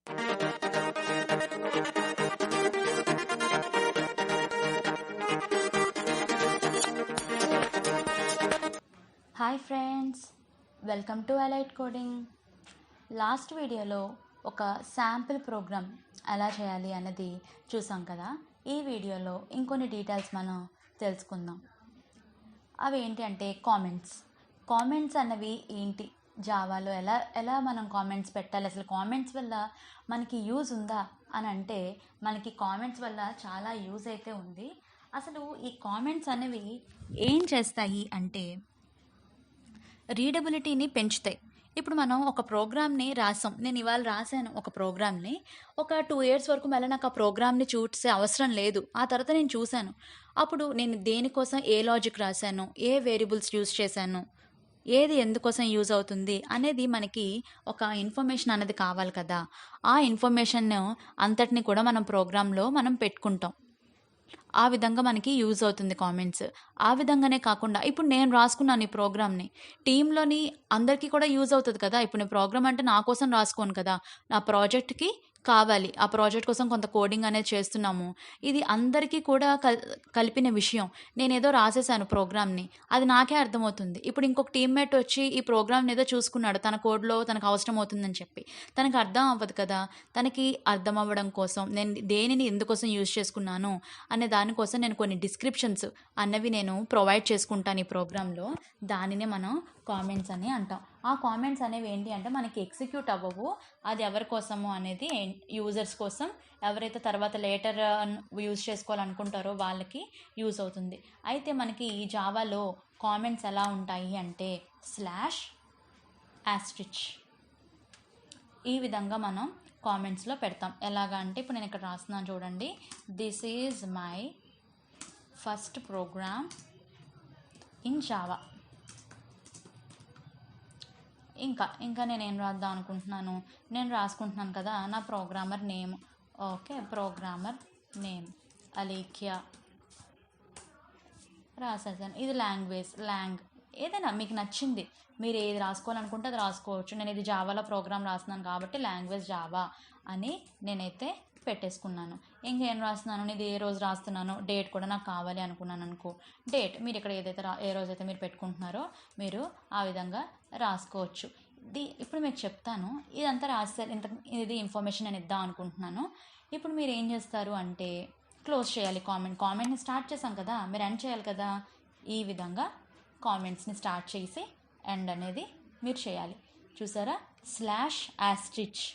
Hi friends, welcome to alight coding. Last వీడియోలో ఒక sample programme ఎలా చేయాలి అన్నది చూసాం కదా. ఈ వీడియోలో ఇంకొన్ని డీటెయిల్స్ మనం తెలుసుకుందాం. అవి ఏంటి అంటే కామెంట్స్ అన్నవి ఏంటి, జావాలో ఎలా ఎలా మనం కామెంట్స్ పెట్టాలి, అసలు కామెంట్స్ వల్ల మనకి యూజ్ ఉందా అని అంటే మనకి కామెంట్స్ వల్ల చాలా యూజ్ అయితే ఉంది. అసలు ఈ కామెంట్స్ అనేవి ఏం చేస్తాయి అంటే రీడబిలిటీని పెంచుతాయి. ఇప్పుడు మనం ఒక ప్రోగ్రామ్ని రాసాం, నేను ఇవాళ రాశాను ఒక ప్రోగ్రామ్ని, ఒక 2 years వరకు మళ్ళీ నాకు ఆ ప్రోగ్రామ్ని చూసే అవసరం లేదు. ఆ తర్వాత నేను చూశాను, అప్పుడు నేను దేనికోసం ఏ లాజిక్ రాశాను, ఏ వేరియబుల్స్ యూజ్ చేశాను, ఏది ఎందుకోసం యూజ్ అవుతుంది అనేది మనకి ఒక ఇన్ఫర్మేషన్ అనేది కావాలి కదా. ఆ ఇన్ఫర్మేషన్ అంతటిని కూడా మనం ప్రోగ్రాంలో మనం పెట్టుకుంటాం. ఆ విధంగా మనకి యూజ్ అవుతుంది కామెంట్స్. ఆ విధంగానే కాకుండా ఇప్పుడు నేను రాసుకున్నాను ఈ ప్రోగ్రామ్ని, టీంలోని అందరికీ కూడా యూజ్ అవుతుంది కదా. ఇప్పుడు నేను ప్రోగ్రామ్ అంటే నా కోసం రాసుకోను కదా, నా ప్రాజెక్ట్కి కావాలి. ఆ ప్రాజెక్ట్ కోసం కొంత కోడింగ్ అనేది చేస్తున్నాము. ఇది అందరికీ కూడా కలిపిన విషయం. నేనేదో రాసేసాను ప్రోగ్రామ్ని, అది నాకే అర్థమవుతుంది. ఇప్పుడు ఇంకొక టీమ్మేట్ వచ్చి ఈ ప్రోగ్రామ్ని ఏదో చూసుకున్నాడు, తన కోడ్లో తనకు అవసరం అవుతుందని చెప్పి, తనకు అర్థం అవ్వదు కదా. తనకి అర్థం అవ్వడం కోసం నేను దేనిని ఎందుకోసం యూజ్ చేసుకున్నాను అనే దానికోసం నేను కొన్ని డిస్క్రిప్షన్స్ అన్నవి నేను ప్రొవైడ్ చేసుకుంటాను ఈ ప్రోగ్రాంలో. దానినే మనం కామెంట్స్ అని అంటాం. ఆ కామెంట్స్ అనేవి ఏంటి అంటే మనకి ఎగ్జిక్యూట్ అవ్వవు. అది ఎవరి కోసము అనేది యూజర్స్ కోసం, ఎవరైతే తర్వాత లేటర్ యూజ్ చేసుకోవాలనుకుంటారో వాళ్ళకి యూజ్ అవుతుంది. అయితే మనకి ఈ జావాలో కామెంట్స్ ఎలా ఉంటాయి అంటే /*, ఈ విధంగా మనం కామెంట్స్లో పెడతాం. ఎలాగా అంటే ఇప్పుడు నేను ఇక్కడ రాస్తున్నాను చూడండి, this is my first program in Java. ఇంకా నేను ఏం రాద్దాం అనుకుంటున్నాను, నేను రాసుకుంటున్నాను కదా నా programmer name. Okay, programmer name Alekhya రాసేసాను. ఇది లాంగ్ ఏదైనా మీకు నచ్చింది, మీరు ఏది రాసుకోవాలనుకుంటే అది రాసుకోవచ్చు. నేను ఇది జావాలో ప్రోగ్రామ్ రాస్తున్నాను కాబట్టి లాంగ్వేజ్ జావా అని నేనైతే పెట్టేసుకున్నాను. ఇంకేం రాస్తున్నాను, ఇది ఏ రోజు రాస్తున్నాను, డేట్ కూడా నాకు కావాలి అనుకున్నాను అనుకో, డేట్ మీరు ఇక్కడ ఏ రోజైతే మీరు పెట్టుకుంటున్నారో మీరు ఆ విధంగా రాసుకోవచ్చు. ఇప్పుడు మీకు చెప్తాను, ఇదంతా రాస్తారు. ఇది ఇన్ఫర్మేషన్ నేను ఇద్దాం అనుకుంటున్నాను. ఇప్పుడు మీరు ఏం చేస్తారు అంటే క్లోజ్ చేయాలి. కామెంట్ని స్టార్ట్ చేసాం కదా, మీరు ఎండ్ చేయాలి కదా. ఈ విధంగా కామెంట్స్ని స్టార్ట్ చేసి ఎండ్ అనేది మీరు చేయాలి. చూసారా, /*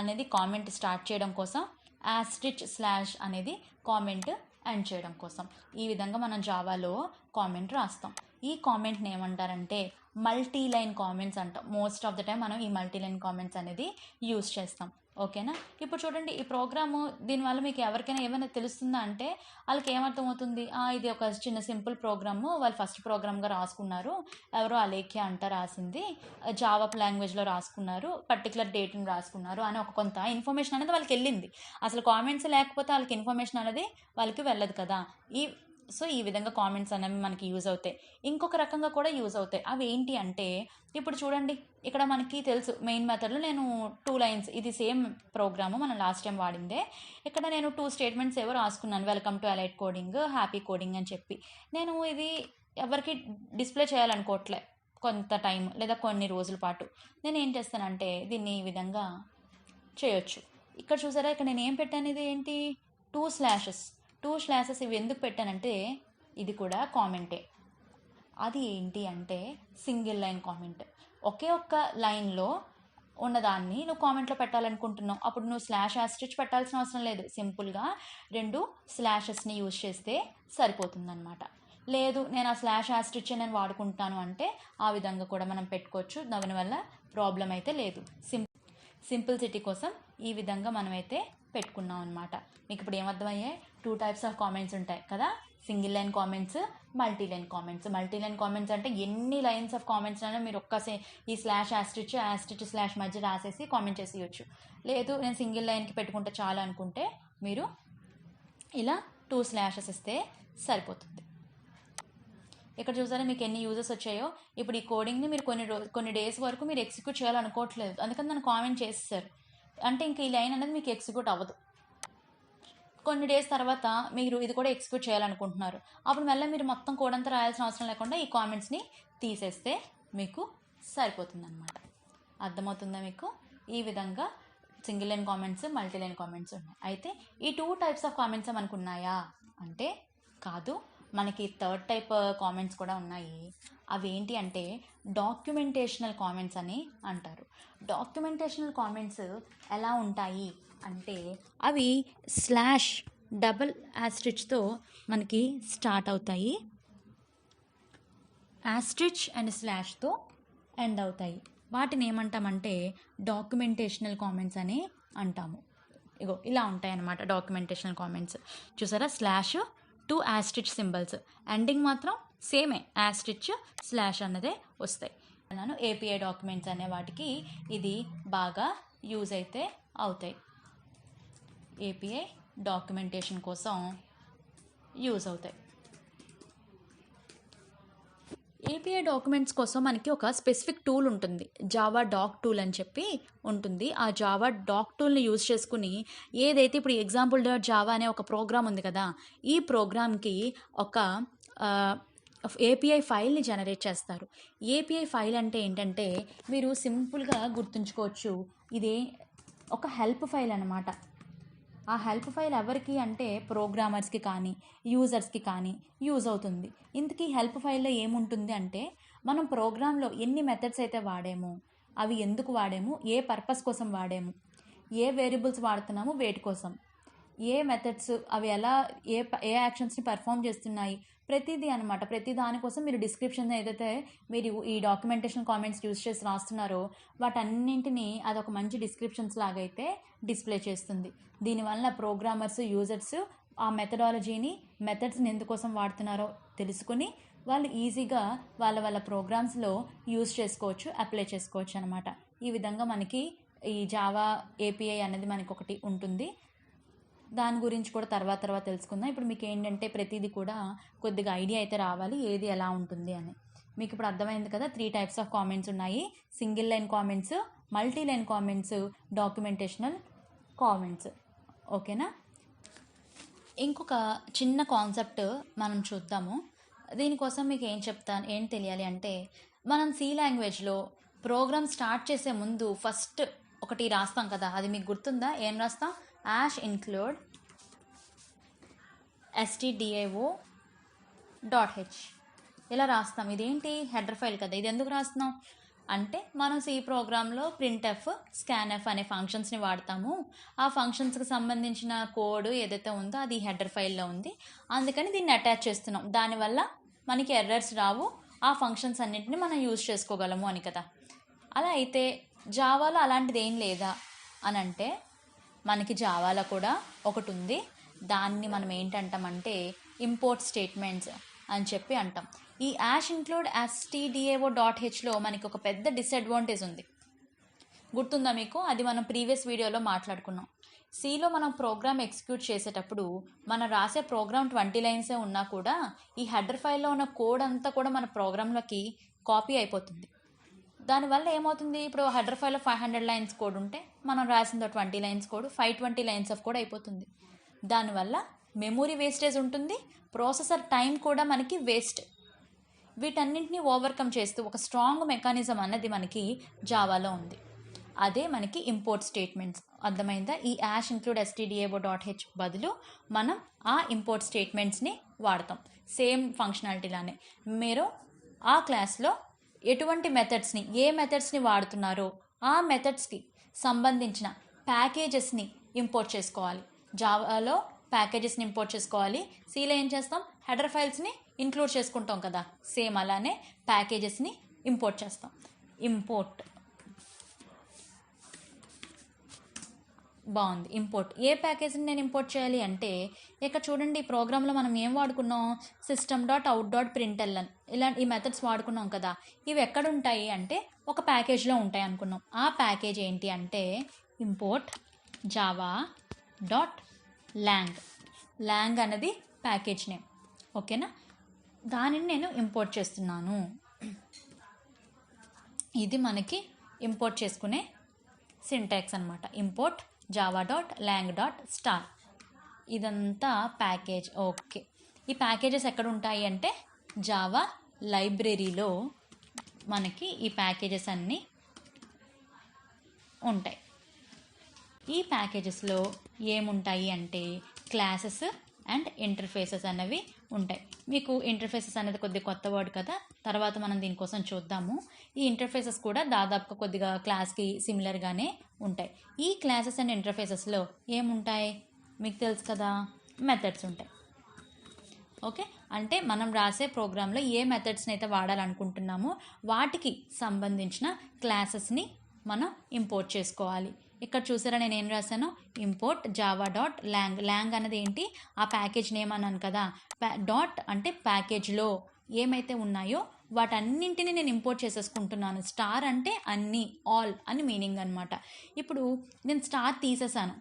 అనేది కామెంట్ స్టార్ట్ చేయడం కోసం, */ అనేది కామెంట్ ఎండ్ చేయడం కోసం. ఈ విధంగా మనం జావాలో కామెంట్ రాస్తాం. ఈ కామెంట్ని ఏమంటారంటే మల్టీ లైన్ కామెంట్స్ అంటాం. మోస్ట్ ఆఫ్ ద టైం మనం ఈ మల్టీ లైన్ కామెంట్స్ అనేది యూజ్ చేస్తాం. ఓకేనా. ఇప్పుడు చూడండి ఈ ప్రోగ్రాము, దీనివల్ల మీకు ఎవరికైనా ఏమైనా తెలుస్తుందా అంటే వాళ్ళకి ఏమర్థమవుతుంది, ఇది ఒక చిన్న సింపుల్ ప్రోగ్రాము, వాళ్ళు ఫస్ట్ ప్రోగ్రామ్గా రాసుకున్నారు, ఎవరో అలేఖ్య అంట రాసింది, జావా లాంగ్వేజ్లో రాసుకున్నారు, పర్టికులర్ డేట్ని రాసుకున్నారు అని ఒక కొంత ఇన్ఫర్మేషన్ అనేది వాళ్ళకి వెళ్ళింది. అసలు కామెంట్స్ లేకపోతే వాళ్ళకి ఇన్ఫర్మేషన్ అనేది వాళ్ళకి వెళ్ళదు కదా. ఈ విధంగా కామెంట్స్ అనేవి మనకి యూజ్ అవుతాయి. ఇంకొక రకంగా కూడా యూజ్ అవుతాయి. అవి ఏంటి అంటే ఇప్పుడు చూడండి, ఇక్కడ మనకి తెలుసు మెయిన్ మెథడ్లో నేను 2 lines, ఇది సేమ్ ప్రోగ్రాము మనం లాస్ట్ టైం వాడిందే. ఇక్కడ నేను 2 statements ఏవో రాసుకున్నాను, welcome to alight coding, happy coding అని చెప్పి. నేను ఇది ఎవరికి డిస్ప్లే చేయాలనుకోవట్లే కొంత టైం లేదా కొన్ని రోజుల పాటు. నేను ఏం చేస్తానంటే దీన్ని ఈ విధంగా చేయొచ్చు. ఇక్కడ చూసారా, ఇక్కడ నేను ఏం పెట్టాను, ఇది ఏంటి 2 slashes. ఇవి ఎందుకు పెట్టానంటే ఇది కూడా కామెంటే. అది ఏంటి అంటే సింగిల్ లైన్ కామెంట్. ఒకే ఒక్క లైన్లో ఉన్నదాన్ని నువ్వు కామెంట్లో పెట్టాలనుకుంటున్నావు, అప్పుడు నువ్వు /* పెట్టాల్సిన అవసరం లేదు. సింపుల్గా 2 slashes యూజ్ చేస్తే సరిపోతుందన్నమాట. లేదు నేను ఆ /* నేను వాడుకుంటాను అంటే ఆ విధంగా కూడా మనం పెట్టుకోవచ్చు. దానివల్ల ప్రాబ్లం అయితే లేదు. సింపుల్సిటీ కోసం ఈ విధంగా మనమైతే పెట్టుకున్నాం అనమాట. మీకు ఇప్పుడు ఏమర్థమయ్యాయి, 2 types ఆఫ్ కామెంట్స్ ఉంటాయి కదా, single line comments, multi line comments. Multi line comments అంటే ఎన్ని లైన్స్ ఆఫ్ కామెంట్స్ అయినా మీరు ఈ /* మధ్య రాసేసి కామెంట్ చేసేయచ్చు. లేదు నేను సింగిల్ లైన్కి పెట్టుకుంటే చాలా అనుకుంటే మీరు ఇలా 2 slashes ఇస్తే సరిపోతుంది. ఇక్కడ చూసారా మీకు ఎన్ని యూజెస్ వచ్చాయో. ఇప్పుడు ఈ కోడింగ్ని మీరు కొన్ని డేస్ వరకు మీరు ఎగ్జిక్యూట్ చేయాలనుకోవట్లేదు, అందుకని నన్ను కామెంట్ చేస్తారు. అంటే ఇంక ఈ లైన్ అనేది మీకు ఎగ్జిక్యూట్ అవ్వదు. కొన్ని డేస్ తర్వాత మీరు ఇది కూడా ఎగ్జిక్యూట్ చేయాలనుకుంటున్నారు, అప్పుడు మళ్ళీ మీరు మొత్తం కోడ్ అంతా రాయాల్సిన అవసరం లేకుండా ఈ కామెంట్స్ని తీసేస్తే మీకు సరిపోతుంది అనమాట. అర్థమవుతుందా మీకు? ఈ విధంగా single line comments, multi line comments ఉన్నాయి. అయితే ఈ 2 టైప్స్ ఆఫ్ కామెంట్స్ మనకు ఉన్నాయా అంటే కాదు, మనకి థర్డ్ టైప్ కామెంట్స్ కూడా ఉన్నాయి. అవి ఏంటి అంటే డాక్యుమెంటేషనల్ కామెంట్స్ అని అంటారు. డాక్యుమెంటేషనల్ కామెంట్స్ ఎలా ఉంటాయి అంటే అవి స్లాష్ డబుల్ యాస్ట్రిచ్తో మనకి స్టార్ట్ అవుతాయి, యాస్ట్రిచ్ అండ్ స్లాష్తో ఎండ్ అవుతాయి. వాటిని ఏమంటామంటే డాక్యుమెంటేషనల్ కామెంట్స్ అని అంటాము. ఇగో ఇలా ఉంటాయి అన్నమాట డాక్యుమెంటేషనల్ కామెంట్స్. చూసారా, స్లాష్ 2 యాస్ట్రిచ్ సింబల్స్, ఎండింగ్ మాత్రం సేమే యాస్ట్రిచ్ స్లాష్ అన్నదే వస్తాయి. నేను ఏపీఐ డాక్యుమెంట్స్ అనే వాటికి ఇది బాగా యూజ్ అయితే అవుతాయి. ఏపీఐ డాక్యుమెంటేషన్ కోసం యూజ్ అవుతాయి. ఏపీఐ డాక్యుమెంట్స్ కోసం మనకి ఒక స్పెసిఫిక్ టూల్ ఉంటుంది, జావా డాక్ టూల్ అని చెప్పి ఉంటుంది. ఆ జావా డాక్ టూల్ని యూజ్ చేసుకుని ఏదైతే ఇప్పుడు ఎగ్జాంపుల్ డాట్ జావా అనే ఒక ప్రోగ్రామ్ ఉంది కదా, ఈ ప్రోగ్రామ్కి ఒక ఏపీఐ ఫైల్ని జనరేట్ చేస్తారు. ఏపీఐ ఫైల్ అంటే ఏంటంటే మీరు సింపుల్గా గుర్తుంచుకోవచ్చు, ఇది ఒక హెల్ప్ ఫైల్ అన్నమాట. ఆ హెల్ప్ ఫైల్ ఎవరికి అంటే ప్రోగ్రామర్స్కి కానీ యూజర్స్కి కానీ యూజ్ అవుతుంది. ఇంతకీ హెల్ప్ ఫైల్లో ఏముంటుంది అంటే మనం ప్రోగ్రాంలో ఎన్ని మెథడ్స్ అయితే వాడామో, అవి ఎందుకు వాడాము, ఏ పర్పస్ కోసం వాడాము, ఏ వేరియబుల్స్ వాడుతున్నాము వేటి కోసం, ఏ మెథడ్స్ అవి ఎలా ఏ యాక్షన్స్ని పర్ఫామ్ చేస్తున్నాయి, ప్రతిదీ అనమాట. ప్రతి దానికోసం మీరు డిస్క్రిప్షన్ ఏదైతే మీరు ఈ డాక్యుమెంటేషన్ కామెంట్స్ యూజ్ చేసి రాస్తున్నారో వాటన్నింటినీ అదొక మంచి డిస్క్రిప్షన్స్ లాగైతే డిస్ప్లే చేస్తుంది. దీనివల్ల ప్రోగ్రామర్స్, యూజర్స్ ఆ మెథడాలజీని, మెథడ్స్ని ఎందుకోసం వాడుతున్నారో తెలుసుకుని వాళ్ళు ఈజీగా వాళ్ళ ప్రోగ్రామ్స్లో యూజ్ చేసుకోవచ్చు, అప్లై చేసుకోవచ్చు అనమాట. ఈ విధంగా మనకి ఈ జావా ఏపీఐ అనేది మనకి ఒకటి ఉంటుంది. దాని గురించి కూడా తర్వాత తెలుసుకుందాం. ఇప్పుడు మీకు ఏంటంటే ప్రతిదీ కూడా కొద్దిగా ఐడియా అయితే రావాలి ఏది ఎలా ఉంటుంది అని. మీకు ఇప్పుడు అర్థమైంది కదా, 3 టైప్స్ ఆఫ్ కామెంట్స్ ఉన్నాయి, single line comments, multi line comments, documentational comments. ఓకేనా? ఇంకొక చిన్న కాన్సెప్ట్ మనం చూద్దాము. దీనికోసం మీకు ఏం తెలియాలి అంటే మనం సి లాంగ్వేజ్లో ప్రోగ్రామ్ స్టార్ట్ చేసే ముందు ఫస్ట్ ఒకటి రాస్తాం కదా, అది మీకు గుర్తుందా? ఏం రాస్తాం? #include stdio.h ఇలా రాస్తాం. ఇదేంటి? హెడర్ ఫైల్ కదా. ఇది ఎందుకు రాస్తున్నాం అంటే మనం సి ప్రోగ్రాంలో ప్రింట్ఎఫ్, స్కాన్ఎఫ్ అనే ఫంక్షన్స్ని వాడతాము. ఆ ఫంక్షన్స్కి సంబంధించిన కోడ్ ఏదైతే ఉందో అది హెడర్ ఫైల్లో ఉంది, అందుకని దీన్ని అటాచ్ చేస్తున్నాం. దానివల్ల మనకి ఎర్రర్స్ రావు, ఆ ఫంక్షన్స్ అన్నింటినీ మనం యూజ్ చేసుకోగలము అని కదా. అలా అయితే జావాలో అలాంటిది ఏం లేదా అని అంటే మనకి జావాలో కూడా ఒకటి ఉంది. దాన్ని మనం ఏంటంటామంటే ఇంపోర్ట్ స్టేట్మెంట్స్ అని చెప్పి అంటాం. ఈ #include stdio.hలో మనకి ఒక పెద్ద డిసడ్వాంటేజ్ ఉంది, గుర్తుందా మీకు? అది మనం ప్రీవియస్ వీడియోలో మాట్లాడుకున్నాం. సిలో మనం ప్రోగ్రామ్ ఎగ్జిక్యూట్ చేసేటప్పుడు మనం రాసే ప్రోగ్రామ్ 20 లైన్సే ఉన్నా కూడా ఈ హెడర్ ఫైల్లో ఉన్న కోడ్ అంతా కూడా మన ప్రోగ్రాంలోకి కాపీ అయిపోతుంది. దానివల్ల ఏమవుతుంది, ఇప్పుడు హెడర్ ఫైల్లో 500 లైన్స్ కోడ్ ఉంటే మనం రాసిందో 20 lines code 520 lines of code అయిపోతుంది. దానివల్ల మెమొరీ వేస్టేజ్ ఉంటుంది, ప్రాసెసర్ టైం కూడా మనకి వేస్ట్. వీటన్నింటినీ ఓవర్కమ్ చేస్తూ ఒక స్ట్రాంగ్ మెకానిజం అన్నది మనకి జావాలో ఉంది. అదే మనకి ఇంపోర్ట్ స్టేట్మెంట్స్. అర్థమైందా? ఈ #include stdio.h బదులు మనం ఆ ఇంపోర్ట్ స్టేట్మెంట్స్ని వాడతాం, సేమ్ ఫంక్షనాలిటీలానే. మీరు ఆ క్లాస్లో ఎటువంటి మెథడ్స్ని, ఏ మెథడ్స్ని వాడుతున్నారో ఆ మెథడ్స్కి సంబంధించిన ప్యాకేజెస్ని ఇంపోర్ట్ చేసుకోవాలి. జావాలో ప్యాకేజెస్ని ఇంపోర్ట్ చేసుకోవాలి, సిలో ఏం చేస్తాం? హెడర్ ఫైల్స్ని ఇంక్లూడ్ చేసుకుంటాం కదా, సేమ్ అలానే ప్యాకేజెస్ని ఇంపోర్ట్ చేస్తాం. ఇంపోర్ట్ బాగుంది. ఇంపోర్ట్ ఏ ప్యాకేజ్ని నేను ఇంపోర్ట్ చేయాలి అంటే ఇక్కడ చూడండి, ఈ ప్రోగ్రాంలో మనం ఏం వాడుకున్నాం? system.out.println ఈ మెథడ్స్ వాడుకున్నాం కదా. ఇవి ఎక్కడ ఉంటాయి అంటే ఒక ప్యాకేజ్లో ఉంటాయి అనుకున్నాం. ఆ ప్యాకేజ్ ఏంటి అంటే ఇంపోర్ట్ java.lang. lang అనేది ప్యాకేజ్ నేమ్. ఓకేనా? దానిని నేను ఇంపోర్ట్ చేస్తున్నాను. ఇది మనకి ఇంపోర్ట్ చేసుకునే సింటాక్స్ అనమాట. ఇంపోర్ట్ java.lang.star ఇదంతా ప్యాకేజ్. ఓకే, ఈ ప్యాకేజెస్ ఎక్కడ ఉంటాయి అంటే జావా లైబ్రరీలో మనకి ఈ ప్యాకేజెస్ అన్నీ ఉంటాయి. ఈ ప్యాకేజెస్లో ఏముంటాయి అంటే క్లాసెస్ అండ్ ఇంటర్ఫేసెస్ అనేవి ఉంటాయి. మీకు ఇంటర్ఫేసెస్ అనేది కొద్దిగా కొత్త వర్డ్ కదా, తర్వాత మనం దీనికోసం చూద్దాము. ఈ ఇంటర్ఫేసెస్ కూడా దాదాపుగా కొద్దిగా క్లాస్కి సిమిలర్గానే ఉంటాయి. ఈ క్లాసెస్ అండ్ ఇంటర్ఫేసెస్లో ఏముంటాయి మీకు తెలుసు కదా, మెథడ్స్ ఉంటాయి. ఓకే, అంటే మనం రాసే ప్రోగ్రాంలో ఏ మెథడ్స్ని అయితే వాడాలనుకుంటున్నామో వాటికి సంబంధించిన క్లాసెస్ని మనం ఇంపోర్ట్ చేసుకోవాలి. ఇక్కడ చూసారా నేను ఏం రాశాను, ఇంపోర్ట్ java.lang. లాంగ్ అనేది ఏంటి, ఆ ప్యాకేజ్ నేమ్ అన్నాను కదా. డాట్ అంటే ప్యాకేజ్లో ఏమైతే ఉన్నాయో వాటన్నింటినీ నేను ఇంపోర్ట్ చేసేసుకుంటున్నాను. స్టార్ అంటే అన్నీ, ఆల్ అని మీనింగ్ అనమాట. ఇప్పుడు నేను స్టార్ తీసేసాను,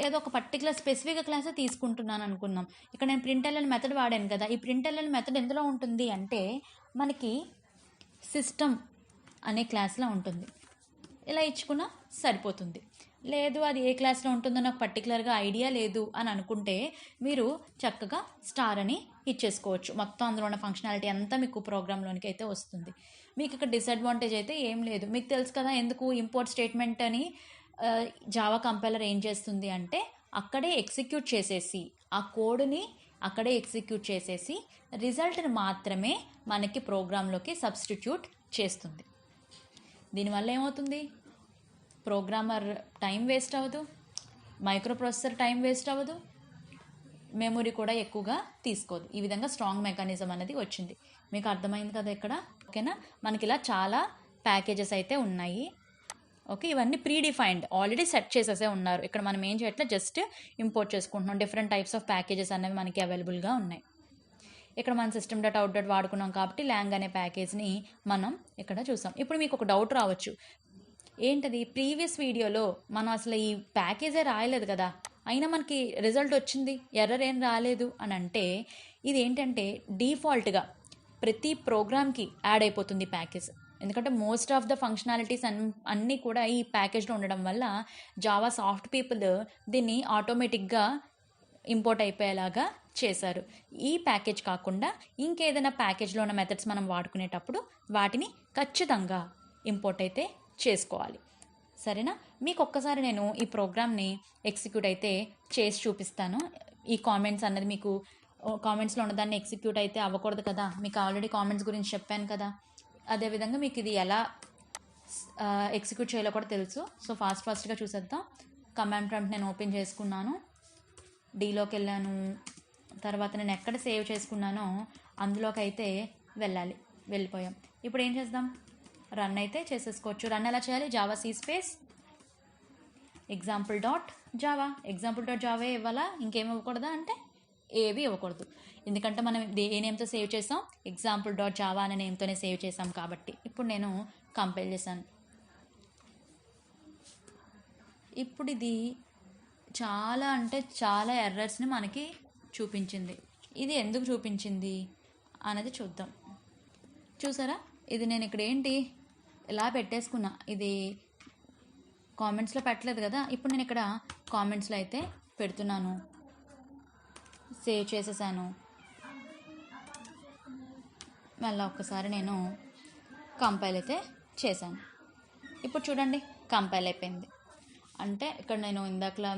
ఏదో ఒక పర్టికులర్ స్పెసిఫిక్ క్లాసే తీసుకుంటున్నాను అనుకుందాం. ఇక్కడ నేను ప్రింట్ఎల్ఎల్ మెథడ్ వాడాను కదా. ఈ ప్రింట్ఎల్ఎల్ మెథడ్ ఎందులో ఉంటుంది అంటే మనకి సిస్టమ్ అనే క్లాస్లో ఉంటుంది. ఇలా ఇచ్చుకున్నా సరిపోతుంది. లేదు అది ఏ క్లాస్లో ఉంటుందో నాకు పర్టికులర్గా ఐడియా లేదు అని అనుకుంటే మీరు చక్కగా స్టార్ అని ఇచ్చేసుకోవచ్చు. మొత్తం అందులో ఉన్న ఫంక్షనాలిటీ అంతా మీకు ప్రోగ్రాంలోనికి అయితే వస్తుంది. మీకు ఇక్కడ డిసడ్వాంటేజ్ అయితే ఏం లేదు. మీకు తెలుసు కదా ఎందుకు ఇంపోర్ట్ స్టేట్మెంట్ అని జావా కంపైలర్ ఏం చేస్తుంది అంటే అక్కడే ఎగ్జిక్యూట్ చేసేసి ఆ కోడ్ని అక్కడే ఎగ్జిక్యూట్ చేసేసి రిజల్ట్ని మాత్రమే మనకి ప్రోగ్రాంలోకి సబ్స్టిట్యూట్ చేస్తుంది. దీనివల్ల ఏమవుతుంది, ప్రోగ్రామర్ టైం వేస్ట్ అవ్వదు, మైక్రో ప్రాసెసర్ టైం వేస్ట్ అవ్వదు, మెమొరీ కూడా ఎక్కువగా తీసుకోదు. ఈ విధంగా స్ట్రాంగ్ మెకానిజం అనేది వచ్చింది. మీకు అర్థమైంది కదా ఇక్కడ. ఓకేనా, మనకి ఇలా చాలా ప్యాకేజెస్ అయితే ఉన్నాయి. ఓకే, ఇవన్నీ ప్రీ డిఫైన్డ్, ఆల్రెడీ సెట్ చేసేసే ఉన్నారు. ఇక్కడ మనం ఏం చేయట్లేదు, జస్ట్ ఇంపోర్ట్ చేసుకుంటున్నాం. డిఫరెంట్ టైప్స్ ఆఫ్ ప్యాకేజెస్ అనేవి మనకి అవైలబుల్గా ఉన్నాయి. ఇక్కడ మనం సిస్టమ్.అవుట్ వాడుకున్నాం కాబట్టి లాంగ్ అనే ప్యాకేజ్ని మనం ఇక్కడ చూసాం. ఇప్పుడు మీకు ఒక డౌట్ రావచ్చు, ఏంటది, ప్రీవియస్ వీడియోలో మనం అసలు ఈ ప్యాకేజే రాయలేదు కదా, అయినా మనకి రిజల్ట్ వచ్చింది, ఎర్రర్ ఏం రాలేదు అని అంటే ఇది ఏంటంటే డిఫాల్ట్గా ప్రతి ప్రోగ్రామ్కి యాడ్ అయిపోతుంది ప్యాకేజ్. ఎందుకంటే మోస్ట్ ఆఫ్ ద ఫంక్షనాలిటీస్ అన్నీ కూడా ఈ ప్యాకేజ్లో ఉండడం వల్ల జావా సాఫ్ట్ పీపుల్ దీన్ని ఆటోమేటిక్గా ఇంపోర్ట్ అయిపోయేలాగా చేశారు. ఈ ప్యాకేజ్ కాకుండా ఇంకేదైనా ప్యాకేజ్లో ఉన్న మెథడ్స్ మనం వాడుకునేటప్పుడు వాటిని ఖచ్చితంగా ఇంపోర్ట్ అయితే చేసుకోవాలి. సరేనా, మీకు ఒక్కసారి నేను ఈ ప్రోగ్రామ్ని ఎగ్జిక్యూట్ అయితే చేసి చూపిస్తాను. ఈ కామెంట్స్ అన్నది మీకు కామెంట్స్లో ఉన్నదాన్ని ఎగ్జిక్యూట్ అయితే అవ్వకూడదు కదా, మీకు ఆల్రెడీ కామెంట్స్ గురించి చెప్పాను కదా. అదేవిధంగా మీకు ఇది ఎలా ఎగ్జిక్యూట్ చేయాలో కూడా తెలుసు. సో ఫాస్ట్గా చూసేద్దాం. కమాండ్ ప్రాంప్ట్ నేను ఓపెన్ చేసుకున్నాను, డీలోకి వెళ్ళాను, తర్వాత నేను ఎక్కడ సేవ్ చేసుకున్నానో అందులోకి అయితే వెళ్ళిపోయాం. ఇప్పుడు ఏం చేద్దాం, రన్ అయితే చేసేసుకోవచ్చు. రన్ ఎలా చేయాలి, Java C space example.java example.java ఇవ్వాలా, ఇంకేమి ఇవ్వకూడదా అంటే ఏవి ఇవ్వకూడదు. ఎందుకంటే మనం ఏ నేమ్తో సేవ్ చేసాం, example.java అనే నేమ్తోనే సేవ్ చేసాం కాబట్టి. ఇప్పుడు నేను కంపైల్ చేశాను. ఇప్పుడు ఇది చాలా అంటే చాలా ఎర్రర్స్ని మనకి చూపించింది. ఇది ఎందుకు చూపించింది అనేది చూద్దాం. చూసారా, ఇది నేను ఇక్కడ ఏంటి ఇలా పెట్టేసుకున్నా, ఇది కామెంట్స్లో పెట్టలేదు కదా. ఇప్పుడు నేను ఇక్కడ కామెంట్స్లో అయితే పెడుతున్నాను, సేవ్ చేసేసాను. మళ్ళీ ఒక్కసారి నేను కంపైల్ అయితే చేశాను. ఇప్పుడు చూడండి కంపైల్ అయిపోయింది. అంటే ఇక్కడ నేను ఇందాకలా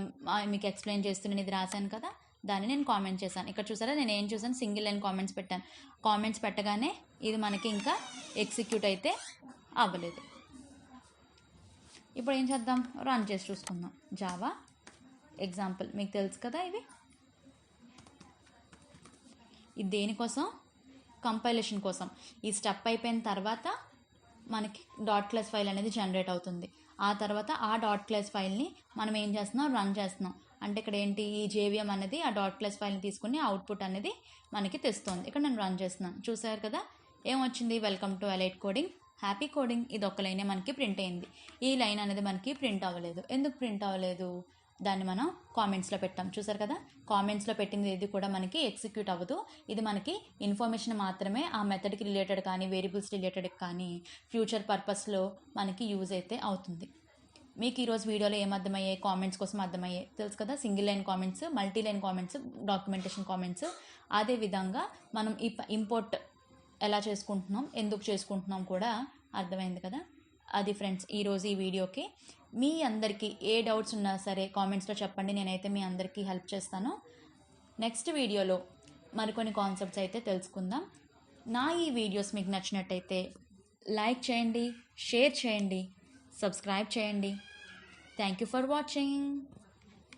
మీకు ఎక్స్ప్లెయిన్ చేస్తూ నేను ఇది రాశాను కదా, దాన్ని నేను కామెంట్ చేశాను. ఇక్కడ చూసారా నేను ఏం చూసాను, సింగిల్ లైన్ కామెంట్స్ పెట్టాను. కామెంట్స్ పెట్టగానే ఇది మనకి ఇంకా ఎగ్జిక్యూట్ అయితే అవ్వలేదు. ఇప్పుడు ఏం చేద్దాం, రన్ చేసి చూసుకుందాం. జావా ఎగ్జాంపుల్ మీకు తెలుసు కదా, ఇది దేనికోసం, కంపైలేషన్ కోసం. ఈ స్టెప్ అయిపోయిన తర్వాత మనకి .class ఫైల్ అనేది జనరేట్ అవుతుంది. ఆ తర్వాత ఆ .class ఫైల్ని మనం ఏం చేస్తున్నాం, రన్ చేస్తున్నాం. అంటే ఇక్కడ ఏంటి, ఈ JVM అనేది ఆ .class ఫైల్ని తీసుకుని అవుట్పుట్ అనేది మనకి తెస్తుంది. ఇక్కడ నేను రన్ చేస్తున్నాను. చూసారు కదా ఏమొచ్చింది, welcome to elite coding, happy coding. ఇది ఒక లైనే మనకి ప్రింట్ అయింది. ఈ లైన్ అనేది మనకి ప్రింట్ అవ్వలేదు. ఎందుకు ప్రింట్ అవ్వలేదు, దాన్ని మనం కామెంట్స్లో పెట్టాం. చూసారు కదా, కామెంట్స్లో పెట్టింది ఇది కూడా మనకి ఎగ్జిక్యూట్ అవ్వదు. ఇది మనకి ఇన్ఫర్మేషన్ మాత్రమే, ఆ మెథడ్కి రిలేటెడ్ కానీ వేరియబుల్స్ రిలేటెడ్ కానీ ఫ్యూచర్ పర్పస్లో మనకి యూజ్ అయితే అవుతుంది. మీకు ఈరోజు వీడియోలో ఏం అర్థమయ్యాయి, కామెంట్స్ కోసం అర్థమయ్యాయి తెలుసు కదా. Single line comments, multi line comments, documentation comments. అదేవిధంగా మనం ఈ ఇంపోర్ట్ ఎలా చేసుకుంటున్నాం, ఎందుకు చేసుకుంటున్నాం కూడా అర్థమైంది కదా. అది ఫ్రెండ్స్ ఈరోజు ఈ వీడియోకి. మీ అందరికీ ఏ డౌట్స్ ఉన్నా సరే కామెంట్స్లో చెప్పండి, నేనైతే మీ అందరికీ హెల్ప్ చేస్తాను. నెక్స్ట్ వీడియోలో మరికొన్ని కాన్సెప్ట్స్ అయితే తెలుసుకుందాం. నా ఈ వీడియోస్ మీకు నచ్చినట్టయితే లైక్ చేయండి, షేర్ చేయండి, సబ్స్క్రైబ్ చేయండి. Thank you for watching.